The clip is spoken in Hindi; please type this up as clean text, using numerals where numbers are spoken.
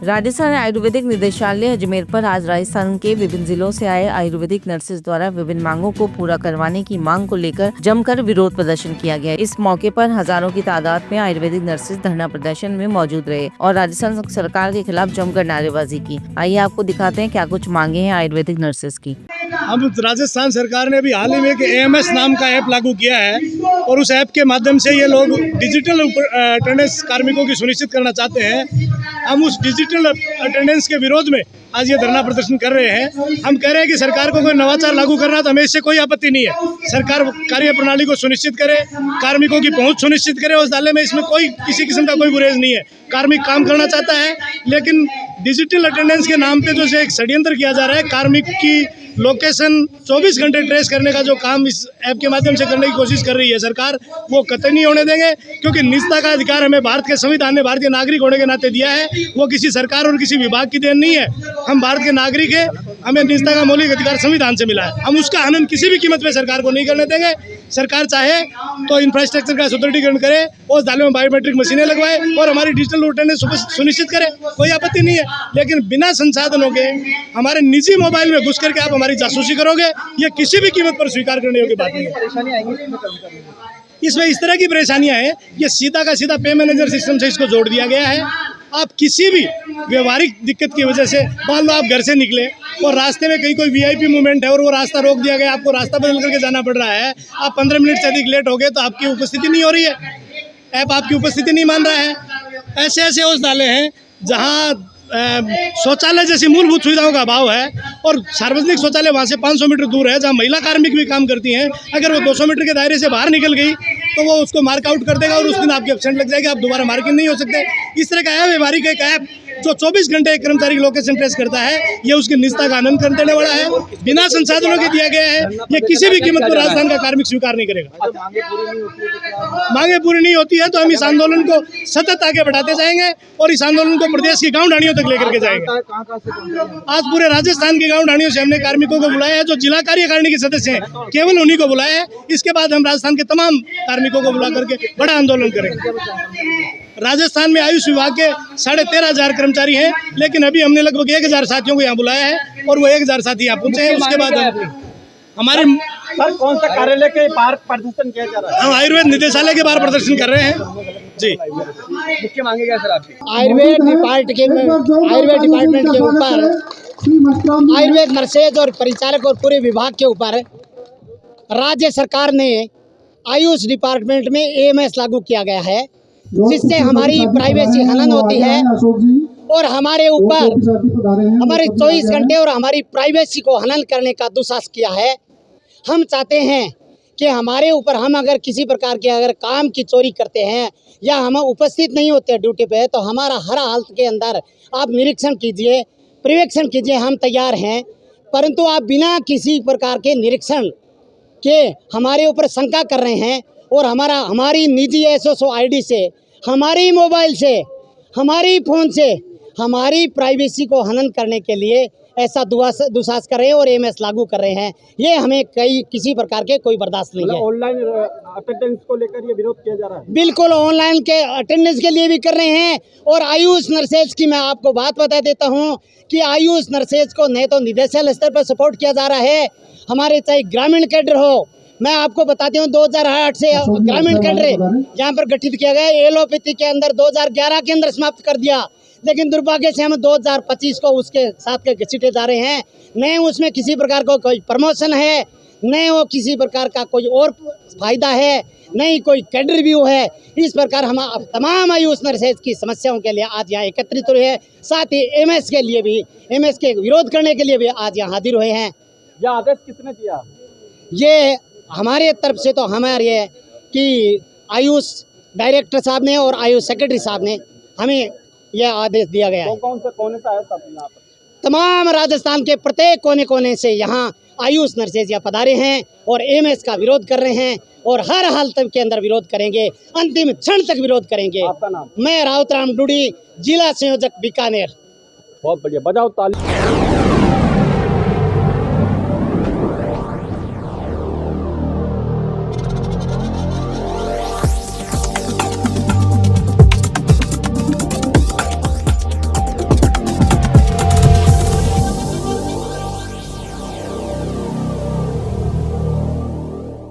राजस्थान आयुर्वेदिक निदेशालय अजमेर पर आज राजस्थान के विभिन्न जिलों से आए आयुर्वेदिक नर्सेज द्वारा विभिन्न मांगों को पूरा करवाने की मांग को लेकर जमकर विरोध प्रदर्शन किया गया। इस मौके पर हजारों की तादाद में आयुर्वेदिक नर्सेज धरना प्रदर्शन में मौजूद रहे और राजस्थान सरकार के खिलाफ जमकर नारेबाजी की। आइए आपको दिखाते हैं क्या कुछ मांगे हैं आयुर्वेदिक नर्सेज की। अब राजस्थान सरकार ने अभी हाल ही में AMS नाम का ऐप लागू किया है और उस ऐप के माध्यम से ये लोग डिजिटल अटेंडेंस कार्मिकों की सुनिश्चित करना चाहते हैं। हम उस डिजिटल अटेंडेंस के विरोध में आज ये धरना प्रदर्शन कर रहे हैं। हम कह रहे हैं कि सरकार को कोई नवाचार लागू करना है तो हमें इससे कोई आपत्ति नहीं है। सरकार कार्य प्रणाली को सुनिश्चित करे, कार्मिकों की पहुंच सुनिश्चित करे, उस दाले में इसमें कोई किसी किस्म का कोई गुरेज नहीं है। कार्मिक काम करना चाहता है, लेकिन डिजिटल अटेंडेंस के नाम पे जो एक षड्यंत्र किया जा रहा है, कार्मिक की लोकेशन 24 घंटे ट्रेस करने का जो काम इस ऐप के माध्यम से करने की कोशिश कर रही है सरकार, वो कतई नहीं होने देंगे। क्योंकि निजता का अधिकार हमें भारत के संविधान ने भारतीय नागरिक होने के नाते दिया है, वो किसी सरकार और किसी विभाग की देन नहीं है। हम भारत के नागरिक हैं, हमें निजता का मौलिक अधिकार संविधान से मिला है। हम उसका हनन किसी भी कीमत पे सरकार को नहीं करने देंगे। सरकार चाहे तो इंफ्रास्ट्रक्चर का सुदृढ़ीकरण करे, उस दालों में बायोमेट्रिक मशीनें लगवाए और हमारी डिजिटल अटेंडेंस सुनिश्चित करे, कोई आपत्ति नहीं है। लेकिन बिना संसाधनों के हमारे निजी मोबाइल में घुस करके आप हमारी जासूसी करोगे, ये किसी भी कीमत पर स्वीकार करने योग्य बात नहीं है। इसमें इस तरह की परेशानियां हैं, ये सीधा का सीधा पे मैनेजर सिस्टम से इसको जोड़ दिया गया है। आप किसी भी व्यवहारिक दिक्कत की वजह से, मान लो आप घर से निकले और रास्ते में कहीं कोई VIP मूवमेंट है और वो रास्ता रोक दिया गया, आपको रास्ता बदल करके जाना पड़ रहा है, आप 15 मिनट से अधिक लेट हो गए तो आपकी उपस्थिति नहीं हो रही है, ऐप आपकी उपस्थिति नहीं मान रहा है। ऐसे ऐसे उस डाले हैं जहाँ शौचालय जैसी मूलभूत सुविधाओं का अभाव है और सार्वजनिक शौचालय वहाँ से 500 मीटर दूर है, जहाँ महिला कार्मिक भी काम करती हैं। अगर वो 200 मीटर के दायरे से बाहर निकल गई तो वो उसको मार्क आउट कर देगा और उस दिन आपकी एब्सेंट लग जाएगी, आप दोबारा मार्किंग नहीं हो सकते। इस तरह का व्यवहारिक एक ऐप जो 24 घंटे एक कर्मचारी की लोकेशन ट्रेस करता है, ये उसकी निजता का हनन कर देने वाला है, बिना संसाधनों के दिया गया है। ये किसी भी कीमत पर राजस्थान का कार्मिक स्वीकार नहीं करेगा। मांगे पूरी नहीं होती है तो हम इस आंदोलन को सतत आगे बढ़ाते जाएंगे और इस आंदोलन को प्रदेश की गांव ढाणियों तक लेकर के जाएंगे। आज पूरे राजस्थान की गांव ढाणियों से हमने कार्मिकों को बुलाया है, जो जिला कार्यकारिणी के सदस्य हैं, केवल उन्हीं को बुलाया है। इसके बाद हम राजस्थान के तमाम कार्मिकों को बुला करके बड़ा आंदोलन करेंगे। राजस्थान में आयुष विभाग के 13,500 कर्मचारी हैं, लेकिन अभी हमने लगभग 1,000 साथियों को यहाँ बुलाया है और वो 1,000 साथी यहाँ पहुंचे हैं। उसके बाद हमारे सर कौन सा कार्यालय के बाहर प्रदर्शन किया जा रहा है? हम आयुर्वेद निदेशालय के बाहर प्रदर्शन कर रहे हैं जी। मुख्य मांगे क्या सर आपकी? आयुर्वेद डिपार्टमेंट के ऊपर, आयुर्वेद नर्सेज और परिचालक और पूरे विभाग के ऊपर राज्य सरकार ने आयुष डिपार्टमेंट में AMS लागू किया गया है, जिससे हमारी प्राइवेसी हनन होती है और हमारे ऊपर हमारे 24 घंटे और हमारी प्राइवेसी को हनन करने का दुस्साहस किया है। हम चाहते हैं कि हमारे ऊपर, हम अगर किसी प्रकार के अगर काम की चोरी करते हैं या हम उपस्थित नहीं होते ड्यूटी पे, तो हमारा हर हालत के अंदर आप निरीक्षण कीजिए, पर्यवेक्षण कीजिए, हम तैयार हैं। परंतु आप बिना किसी प्रकार के निरीक्षण के हमारे ऊपर शंका कर रहे हैं और हमारी निजी SSO ID से, हमारी मोबाइल से, हमारी फ़ोन से हमारी प्राइवेसी को हनन करने के लिए ऐसा दुस्साहस कर रहे हैं और AMS लागू कर रहे हैं। ये हमें किसी प्रकार के कोई बर्दाश्त नहीं है। ऑनलाइन अटेंडेंस को लेकर ये विरोध किया जा रहा है? बिल्कुल, ऑनलाइन के अटेंडेंस के लिए भी कर रहे हैं। और आयुष नर्सेज की मैं आपको बात बता देता हूँ कि आयुष नर्सेज को नहीं तो निदेशालय स्तर पर सपोर्ट किया जा रहा है, हमारे चाहे ग्रामीण कैडर हो। मैं आपको बताती हूँ 2008 से ग्रामीण कैडर यहाँ पर गठित किया गया। एलोपैथी के अंदर 2011 के अंदर समाप्त कर दिया, लेकिन दुर्भाग्य से हम 2025 को उसके साथ के घसीटे जा रहे हैं। न उसमें किसी प्रकार का कोई प्रमोशन है, न वो किसी प्रकार का कोई और फायदा है, न ही कोई कैडर रिव्यू है। इस प्रकार हम तमाम आयुष नर्सेज की समस्याओं के लिए आज यहाँ एकत्रित हुए हैं। साथ ही AMS के लिए भी, AMS के विरोध करने के लिए भी आज यहाँ हाजिर हुए हैं। यह आदेश किसने दिया? ये हमारे तरफ से तो हमारे कि आयुष डायरेक्टर साहब ने और आयुष सेक्रेटरी साहब ने हमें यह आदेश दिया गया है। कौन सा है सब यहाँ पर? तमाम राजस्थान के प्रत्येक कोने कोने से यहाँ आयुष नर्सेज यहाँ पधारे हैं और AMS का विरोध कर रहे हैं और हर हालत के अंदर विरोध करेंगे, अंतिम क्षण तक विरोध करेंगे। आपका नाम? मैं राउत राम डूडी, जिला संयोजक बीकानेर। बहुत बढ़िया, बजाओ ताली।